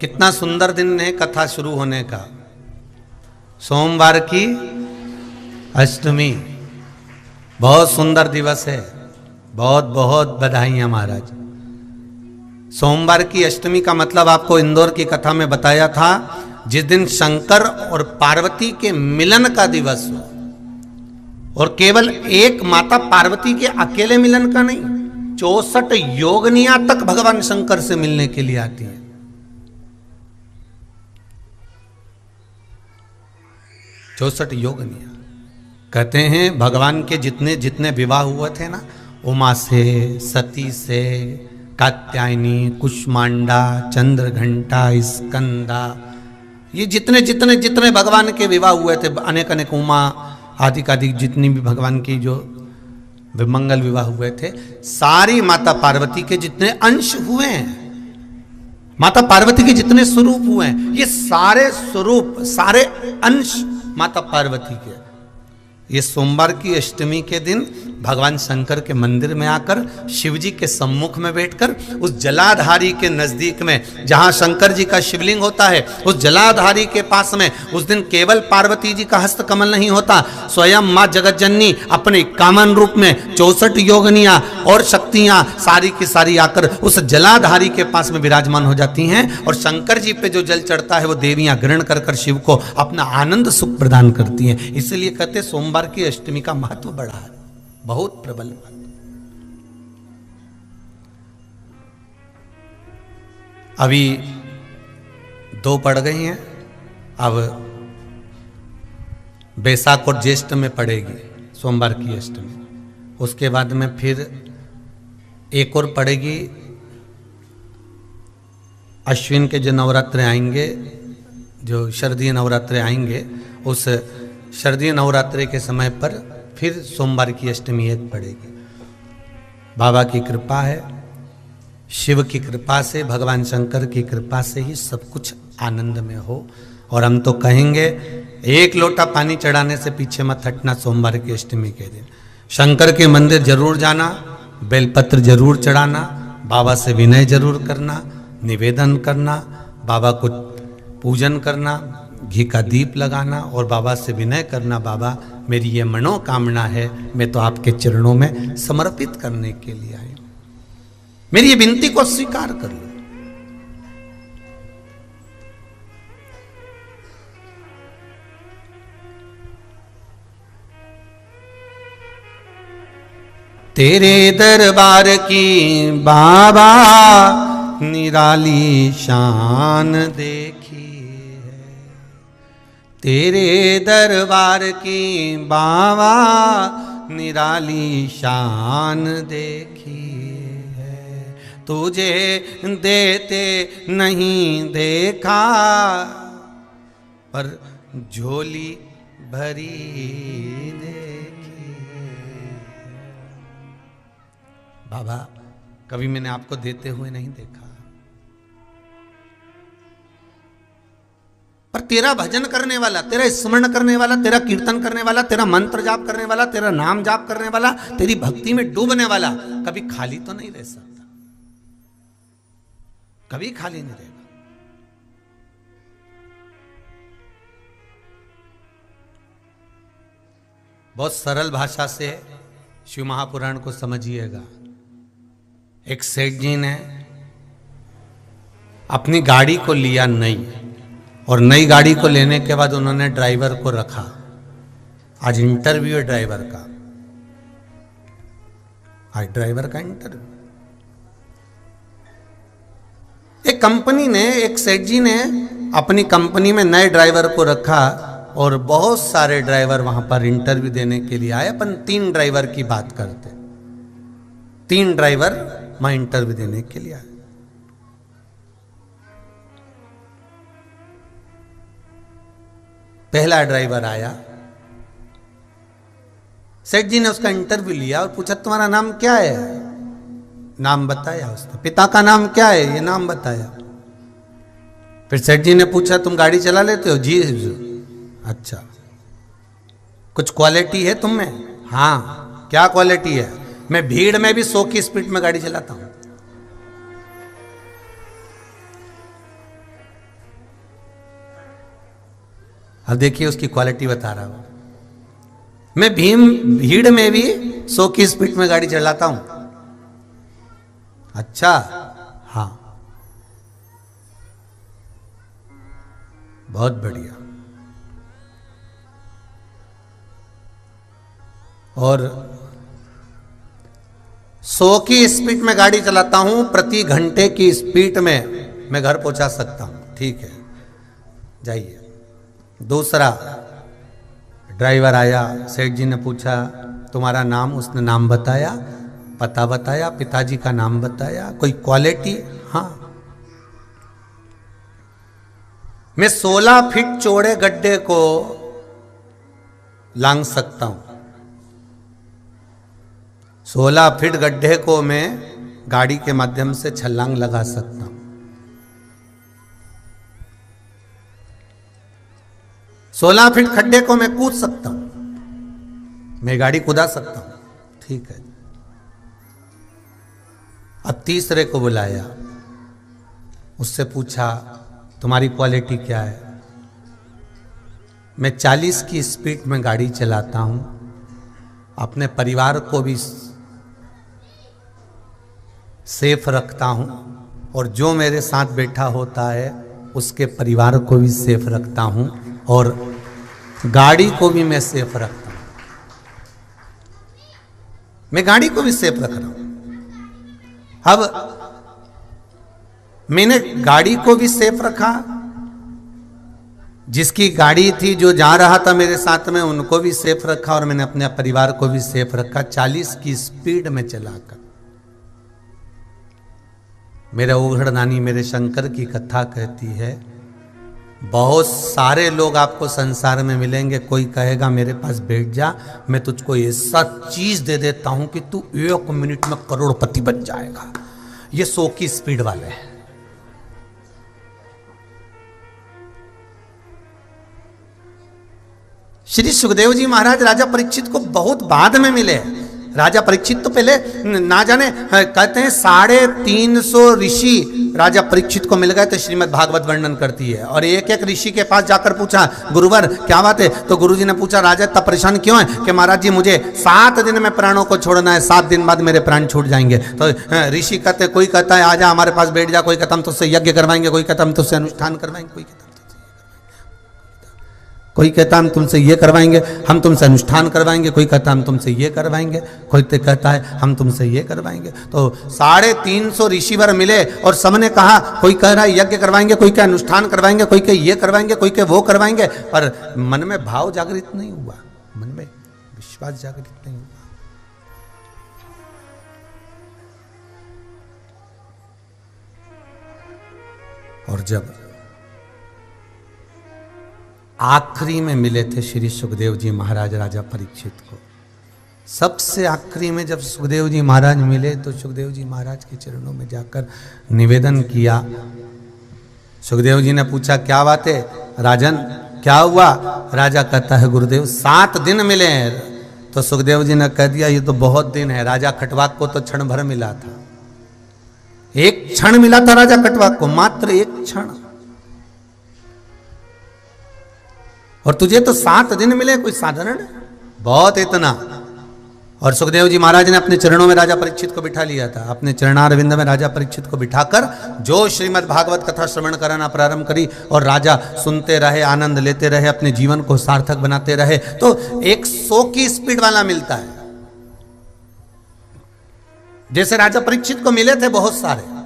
कितना सुंदर दिन है कथा शुरू होने का। सोमवार की अष्टमी, बहुत सुंदर दिवस है। बहुत बहुत बधाइयां महाराज। सोमवार की अष्टमी का मतलब आपको इंदौर की कथा में बताया था, जिस दिन शंकर और पार्वती के मिलन का दिवस हो, और केवल एक माता पार्वती के अकेले मिलन का नहीं, 64 योगनियां तक भगवान शंकर से मिलने के लिए आती हैं। 64 योगनियां। कहते हैं भगवान के जितने जितने विवाह हुए थे ना, उमा से, सती से, कात्यायनी, कुष्मांडा, चंद्रघंटा, स्कंदा, ये जितने जितने जितने भगवान के विवाह हुए थे, अनेक अनेक उमा आदि आदि जितनी भी भगवान की जो विमंगल विवाह हुए थे, सारी माता पार्वती के जितने अंश हुए हैं, माता पार्वती के जितने स्वरूप हुए हैं, ये सारे स्वरूप, सारे अंश माता पार्वती के। ये सोमवार की अष्टमी के दिन भगवान शंकर के मंदिर में आकर शिव जी के सम्मुख में बैठकर उस जलाधारी के नजदीक में, जहां शंकर जी का शिवलिंग होता है, उस जलाधारी के पास में उस दिन केवल पार्वती जी का हस्त कमल नहीं होता, स्वयं मां जगतजननी अपने कामन रूप में 64 योगनियां और शक्तियां सारी की सारी आकर उस जलाधारी के पास में विराजमान हो जाती हैं, और शंकर जी पे जो जल चढ़ता है वो देवियां ग्रहण कर कर शिव को अपना आनंद सुख प्रदान करती हैं। इसलिए कहते सोमवार की अष्टमी का महत्व बड़ा है, बहुत प्रबल महत्व। अभी 2 पड़ गई हैं, अब बैसाख और ज्येष्ठ में पड़ेगी सोमवार की अष्टमी। उसके बाद में फिर एक और पड़ेगी, अश्विन के जो नवरात्रे आएंगे, जो शरदीय नवरात्रे आएंगे, उस शरदीय नवरात्रे के समय पर फिर सोमवार की अष्टमी एक पड़ेगी। बाबा की कृपा है, शिव की कृपा से, भगवान शंकर की कृपा से ही सब कुछ आनंद में हो। और हम तो कहेंगे एक लोटा पानी चढ़ाने से पीछे मत हटना। सोमवार की अष्टमी के दिन शंकर के मंदिर जरूर जाना, बेलपत्र जरूर चढ़ाना, बाबा से विनय जरूर करना, निवेदन करना, बाबा को पूजन करना, घी का दीप लगाना और बाबा से विनय करना, बाबा मेरी ये मनोकामना है, मैं तो आपके चरणों में समर्पित करने के लिए आई हूं, मेरी ये विनती को स्वीकार कर लो। तेरे दरबार की बाबा निराली शान देखी, तेरे दरबार की बाबा निराली शान देखी है, तुझे देते नहीं देखा पर झोली भरी देखी। बाबा कभी मैंने आपको देते हुए नहीं देखा, पर तेरा भजन करने वाला, तेरा स्मरण करने वाला, तेरा कीर्तन करने वाला, तेरा मंत्र जाप करने वाला, तेरा नाम जाप करने वाला, तेरी भक्ति में डूबने वाला कभी खाली तो नहीं रह सकता, कभी खाली नहीं रहेगा। बहुत सरल भाषा से शिव महापुराण को समझिएगा। एक सेठ जी ने अपनी गाड़ी को लिया नई, और नई गाड़ी को लेने के बाद उन्होंने ड्राइवर को रखा। आज इंटरव्यू है ड्राइवर का, आज ड्राइवर का इंटरव्यू। एक कंपनी ने, एक सेठ जी ने अपनी कंपनी में नए ड्राइवर को रखा, और बहुत सारे ड्राइवर वहां पर इंटरव्यू देने के लिए आए। अपन 3 ड्राइवर की बात करते, 3 ड्राइवर वहां इंटरव्यू देने के लिए आए। पहला ड्राइवर आया, सेठ जी ने उसका इंटरव्यू लिया और पूछा तुम्हारा नाम क्या है? नाम बताया उसका। पिता का नाम क्या है? ये नाम बताया। फिर सेठ जी ने पूछा तुम गाड़ी चला लेते हो? जी। अच्छा, कुछ क्वालिटी है तुम में? हाँ। क्या क्वालिटी है? मैं भीड़ में भी 100 की स्पीड में गाड़ी चलाता हूं। अब देखिए उसकी क्वालिटी बता रहा हूं। मैं भीड़ में भी 100 की स्पीड में गाड़ी चलाता हूं। अच्छा, हाँ, बहुत बढ़िया। और 100 की स्पीड में गाड़ी चलाता हूं, प्रति घंटे की स्पीड में मैं घर पहुंचा सकता हूं। ठीक है, जाइए। दूसरा, ड्राइवर आया, सेठ जी ने पूछा तुम्हारा नाम, उसने नाम बताया, पता बताया, पिताजी का नाम बताया, कोई क्वालिटी, हाँ। मैं 16 फीट चौड़े गड्ढे को लांग सकता हूं। 16 फीट गड्ढे को मैं गाड़ी के माध्यम से छलांग लगा सकता हूं। 16 फीट खड्डे को मैं कूद सकता हूं, मैं गाड़ी कूदा सकता हूं। ठीक है। अब तीसरे को बुलाया, उससे पूछा तुम्हारी क्वालिटी क्या है? मैं 40 की स्पीड में गाड़ी चलाता हूं, अपने परिवार को भी सेफ रखता हूं और जो मेरे साथ बैठा होता है उसके परिवार को भी सेफ रखता हूं और गाड़ी को भी मैं सेफ रखता हूं। मैं गाड़ी को भी सेफ रख रहा हूं। अब मैंने गाड़ी को भी सेफ रखा, जिसकी गाड़ी थी जो जा रहा था मेरे साथ में उनको भी सेफ रखा और मैंने अपने परिवार को भी सेफ रखा 40 की स्पीड में चलाकर। मेरे ओघड़ नानी मेरे शंकर की कथा कहती है, बहुत सारे लोग आपको संसार में मिलेंगे, कोई कहेगा मेरे पास बैठ जा, मैं तुझको ऐसा चीज दे देता हूं कि तू 1 मिनट में करोड़पति बन जाएगा। ये 100 की स्पीड वाले हैं। श्री सुखदेव जी महाराज राजा परीक्षित को बहुत बाद में मिले। राजा परीक्षित तो पहले ना जाने, कहते हैं 350 ऋषि राजा परीक्षित को मिल गए थे, श्रीमद् भागवत वर्णन करती है। और एक एक ऋषि के पास जाकर पूछा, गुरुवर क्या बात है? तो गुरुजी ने पूछा, राजा इतना परेशान क्यों है? कि महाराज जी मुझे 7 दिन में प्राणों को छोड़ना है, 7 दिन बाद मेरे प्राण छूट जाएंगे। तो ऋषि कहते, कोई कहता है आजा हमारे पास बैठ जा, कोई कहता हम तुझसे यज्ञ करवाएंगे, कोई कहता हम तुझसे अनुष्ठान करवाएंगे, कोई कहता हम तुमसे ये करवाएंगे, हम तुमसे अनुष्ठान करवाएंगे, कोई कहता हम तुमसे ये करवाएंगे, कोई कहता है हम तुमसे ये करवाएंगे। तो 350 ऋषिवर मिले और सबने कहा, कोई कह रहा है यज्ञ करवाएंगे, कोई कह अनुष्ठान करवाएंगे, कोई कह ये करवाएंगे, कोई कह वो करवाएंगे, पर मन में भाव जागृत नहीं हुआ, मन में विश्वास जागृत नहीं हुआ। और जब आखिरी में मिले थे श्री सुखदेव जी महाराज राजा परीक्षित को, सबसे आखिरी में जब सुखदेव जी महाराज मिले तो सुखदेव जी महाराज के चरणों में जाकर निवेदन किया। सुखदेव जी ने पूछा क्या बात है राजन, क्या हुआ? राजा कहता है गुरुदेव 7 दिन मिले हैं। तो सुखदेव जी ने कह दिया ये तो बहुत दिन है। राजा खटवाक को तो क्षण भर मिला था, 1 क्षण मिला था राजा खटवाक को, मात्र 1 क्षण, और तुझे तो 7 दिन मिले, कोई साधारण? बहुत इतना। और सुखदेव जी महाराज ने अपने चरणों में राजा परीक्षित को बिठा लिया था। अपने चरणारविंद में राजा परीक्षित को बिठाकर जो श्रीमद् भागवत कथा श्रवण कराना प्रारंभ करी और राजा सुनते रहे, आनंद लेते रहे, अपने जीवन को सार्थक बनाते रहे। तो 100 की स्पीड वाला मिलता है। जैसे राजा परीक्षित को मिले थे बहुत सारे,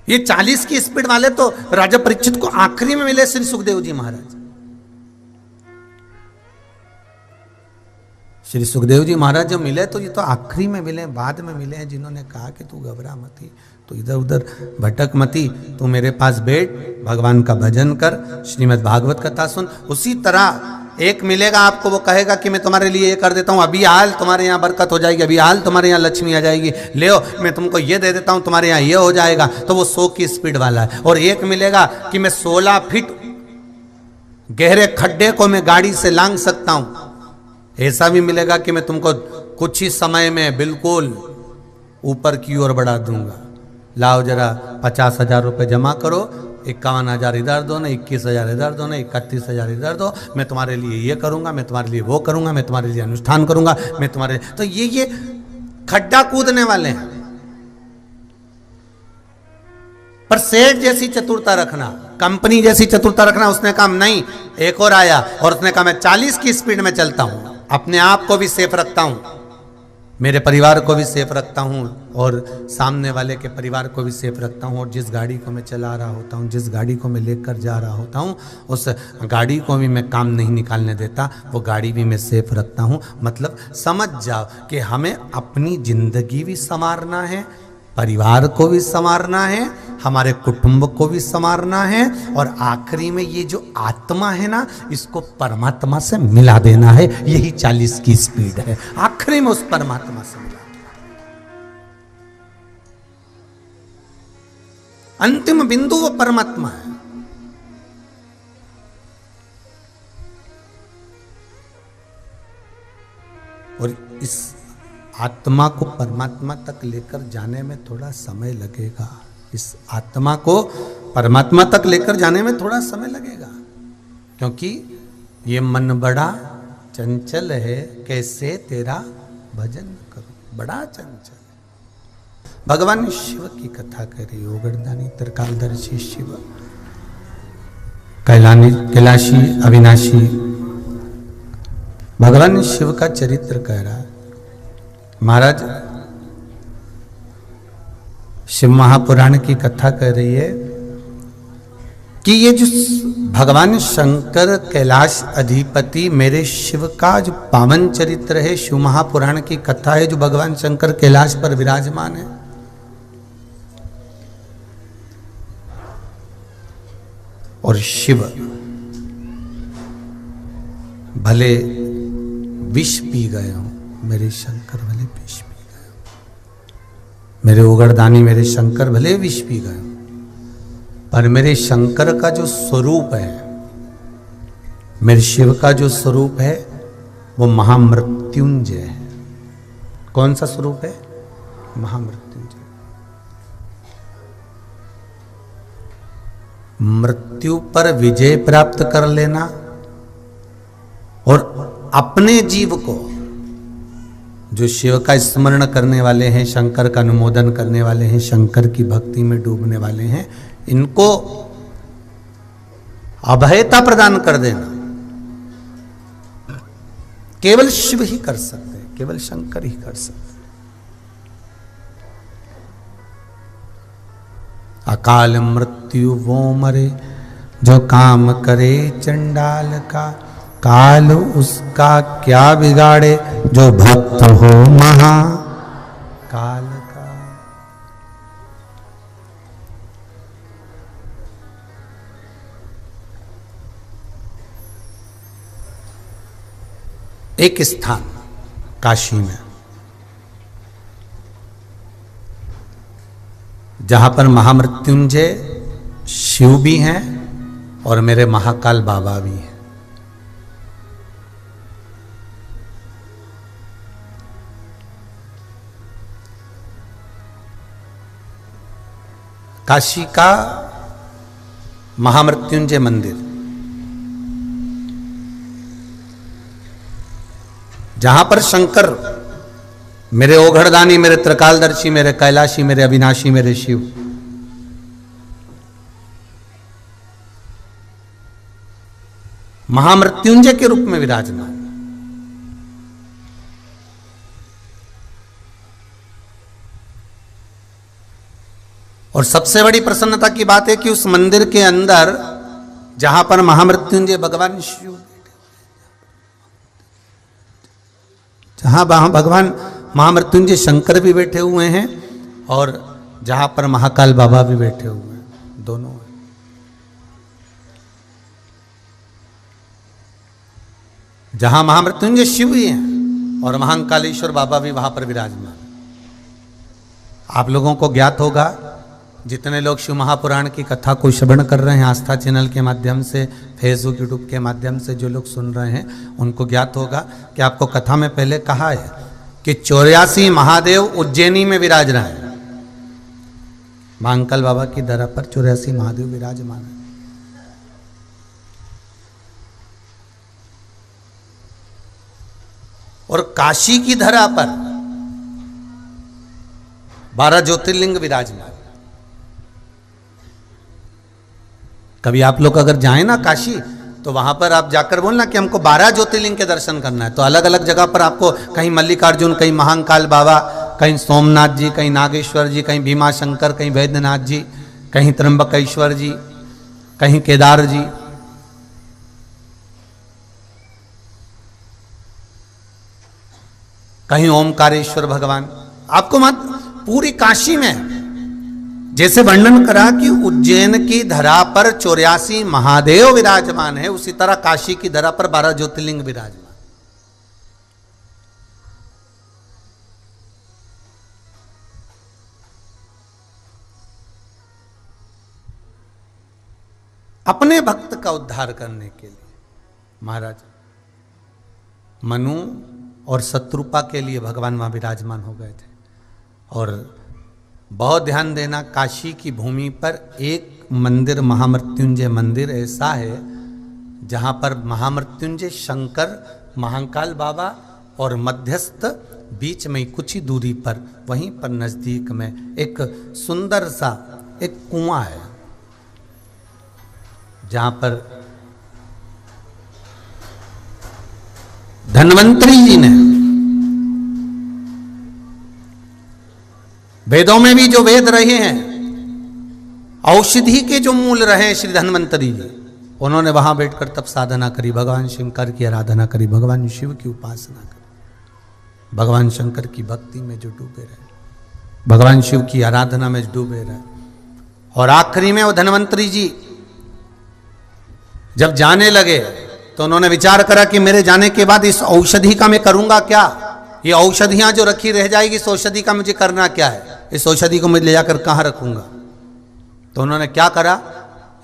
ये 40 की स्पीड वाले तो राजा परीक्षित को आखिरी में मिले श्री सुखदेव जी महाराज। श्री सुखदेव जी महाराज जब मिले तो ये तो आखिरी में मिले, बाद में मिले हैं, जिन्होंने कहा कि तू घबरा मती, तू इधर उधर भटक मती, तू मेरे पास बैठ, भगवान का भजन कर, श्रीमद् भागवत कथा सुन। उसी तरह एक मिलेगा आपको, वो कहेगा कि मैं तुम्हारे लिए ये कर देता हूँ, अभी हाल तुम्हारे यहाँ बरकत हो जाएगी, अभी हाल तुम्हारे यहाँ लक्ष्मी आ जाएगी, ले मैं तुमको ये दे देता हूँ, तुम्हारे यहाँ ये हो जाएगा। तो वो 100 की स्पीड वाला है। और एक मिलेगा कि मैं 16 फीट गहरे खड्डे को मैं गाड़ी से लांग सकता हूँ। ऐसा भी मिलेगा कि मैं तुमको कुछ ही समय में बिल्कुल ऊपर की ओर बढ़ा दूंगा। लाओ जरा 50,000 रुपये जमा करो, 51,000 इधर दो ना, 21,000 इधर दो ना, 31,000 इधर दो, मैं तुम्हारे लिए ये करूंगा, मैं तुम्हारे लिए वो करूंगा, मैं तुम्हारे लिए अनुष्ठान करूंगा, मैं तुम्हारे, तो ये खड्डा कूदने वाले हैं। पर सेठ जैसी चतुरता रखना, कंपनी जैसी चतुरता रखना। उसने कहा नहीं, एक और आया और उसने कहा मैं 40 की स्पीड में चलता हूं, अपने आप को भी सेफ रखता हूं, मेरे परिवार को भी सेफ रखता हूं और सामने वाले के परिवार को भी सेफ रखता हूं, और जिस गाड़ी को मैं चला रहा होता हूं, जिस गाड़ी को मैं लेकर जा रहा होता हूं, उस गाड़ी को भी मैं काम नहीं निकालने देता, वो गाड़ी भी मैं सेफ रखता हूं। मतलब समझ जाओ कि हमें अपनी जिंदगी भी संवारना है, परिवार को भी संवारना है, हमारे कुटुंब को भी संवारना है, और आखिरी में ये जो आत्मा है ना, इसको परमात्मा से मिला देना है। यही 40 की स्पीड है, आखिरी में उस परमात्मा से मिला। अंतिम बिंदु वो परमात्मा है। और इस आत्मा को परमात्मा तक लेकर जाने में थोड़ा समय लगेगा। इस आत्मा को परमात्मा तक लेकर जाने में थोड़ा समय लगेगा, क्योंकि ये मन बड़ा चंचल है, कैसे तेरा भजन करूं, बड़ा चंचल है। भगवान शिव की कथा करी, ओगरदानी त्रिकालदर्शी शिव, कैलाशी अविनाशी, भगवान शिव का चरित्र कह रहा है। महाराज शिव महापुराण की कथा कह रही है कि ये जो भगवान शंकर कैलाश अधिपति मेरे शिव का जो पावन चरित्र है, शिव महापुराण की कथा है, जो भगवान शंकर कैलाश पर विराजमान है। और शिव भले विष पी गए हों, मेरे शंकर भले विष पी गए, मेरे उगरदानी मेरे शंकर भले विष पी गए, पर मेरे शंकर का जो स्वरूप है, मेरे शिव का जो स्वरूप है, वो महामृत्युंजय है। कौन सा स्वरूप है? महामृत्युंजय। मृत्यु पर विजय प्राप्त कर लेना और अपने जीव को, जो शिव का स्मरण करने वाले हैं, शंकर का अनुमोदन करने वाले हैं, शंकर की भक्ति में डूबने वाले हैं, इनको अभयता प्रदान कर देना केवल शिव ही कर सकते हैं, केवल शंकर ही कर सकते हैं। अकाल मृत्यु वो मरे जो काम करे चंडाल का, काल उसका क्या बिगाड़े जो भक्त हो महा काल का। एक स्थान काशी में, जहां पर महामृत्युंजय शिव भी हैं और मेरे महाकाल बाबा भी हैं। काशी का महामृत्युंजय मंदिर, जहां पर शंकर मेरे ओघड़दानी, मेरे त्रिकालदर्शी, मेरे कैलाशी, मेरे अविनाशी, मेरे शिव, महामृत्युंजय के रूप में विराजमान। और सबसे बड़ी प्रसन्नता की बात है कि उस मंदिर के अंदर, जहां पर महामृत्युंजय भगवान शिव, जहां भगवान महामृत्युंजय शंकर भी बैठे हुए हैं और जहां पर महाकाल बाबा भी बैठे हुए हैं, दोनों हैं। जहां महामृत्युंजय शिव भी हैं और महाकालेश्वर बाबा भी वहां पर विराजमान। आप लोगों को ज्ञात होगा, जितने लोग शिव महापुराण की कथा को श्रवण कर रहे हैं आस्था चैनल के माध्यम से, फेसबुक यूट्यूब के माध्यम से जो लोग सुन रहे हैं, उनको ज्ञात होगा कि आपको कथा में पहले कहा है कि 84 महादेव उज्जैनी में विराज रहे हैं। महाकाल बाबा की धरा पर 84 महादेव विराजमान है। और काशी की धरा पर 12 ज्योतिर्लिंग विराजमान। कभी आप लोग अगर जाएं ना काशी, तो वहां पर आप जाकर बोलना कि हमको 12 ज्योतिर्लिंग के दर्शन करना है, तो अलग अलग जगह पर आपको कहीं मल्लिकार्जुन, कहीं महाकाल बाबा, कहीं सोमनाथ जी, कहीं नागेश्वर जी, कहीं भीमाशंकर, कहीं वैद्यनाथ जी, कहीं त्र्यंबकेश्वर जी, कहीं केदार जी। कहीं ओमकारेश्वर भगवान। आपको मत पूरी काशी में जैसे वर्णन करा कि उज्जैन की धरा पर 84 महादेव विराजमान है, उसी तरह काशी की धरा पर 12 ज्योतिर्लिंग विराजमान। अपने भक्त का उद्धार करने के लिए महाराज मनु और शत्रुपा के लिए भगवान वहां विराजमान हो गए थे। और बहुत ध्यान देना, काशी की भूमि पर एक मंदिर, महामृत्युंजय मंदिर ऐसा है जहां पर महामृत्युंजय शंकर, महाकाल बाबा और मध्यस्थ बीच में कुछ ही दूरी पर, वहीं पर नजदीक में एक सुंदर सा एक कुआं है, जहां पर धन्वंतरी जी ने, वेदों में भी जो वेद रहे हैं, औषधि के जो मूल रहे हैं श्री धन्वंतरी जी, उन्होंने वहां बैठकर तब साधना करी, भगवान शंकर की आराधना करी, भगवान शिव की उपासना करी, भगवान शंकर की भक्ति में जो डूबे रहे, भगवान शिव की आराधना में डूबे रहे। और आखिरी में वो धन्वंतरी जी जब जाने लगे तो उन्होंने विचार करा कि मेरे जाने के बाद इस औषधि का मैं करूंगा क्या, ये औषधियां जो रखी रह जाएगी, इस औषधि का मुझे करना क्या है, इस औषधि को मैं ले जाकर कहां रखूंगा। तो उन्होंने क्या करा,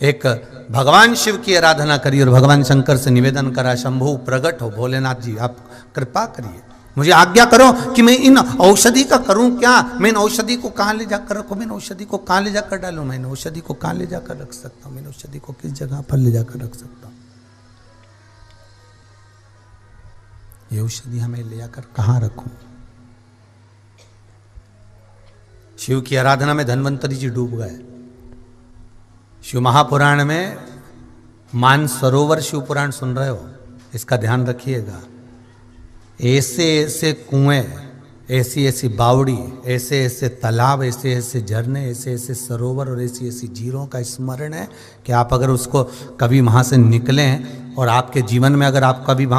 एक भगवान शिव की आराधना करी और भगवान शंकर से निवेदन करा, शंभु प्रकट हो, भोलेनाथ जी आप कृपा करिए, मुझे आज्ञा करो कि मैं इन औषधि का करूं क्या, मैं इन औषधि को कहां ले जाकर रखूं, मैं इन औषधि को कहां ले जाकर डालूं, मैं इन औषधि को कहां ले जाकर रख सकता हूं, मैं इन औषधि को किस जगह पर ले जाकर रख सकता हूं, ये औषधि हमें ले जाकर कहां रखूं। शिव की आराधना में धन्वंतरी जी डूब गए। शिव महापुराण में मानसरोवर शिव पुराण सुन रहे हो, इसका ध्यान रखिएगा। ऐसे ऐसे कुएं, ऐसी ऐसी बावड़ी, ऐसे ऐसे तालाब, ऐसे ऐसे झरने, ऐसे ऐसे सरोवर और ऐसी ऐसी झीलों का स्मरण है कि आप अगर उसको कभी वहाँ से निकलें और आपके जीवन में अगर आप कभी वहाँ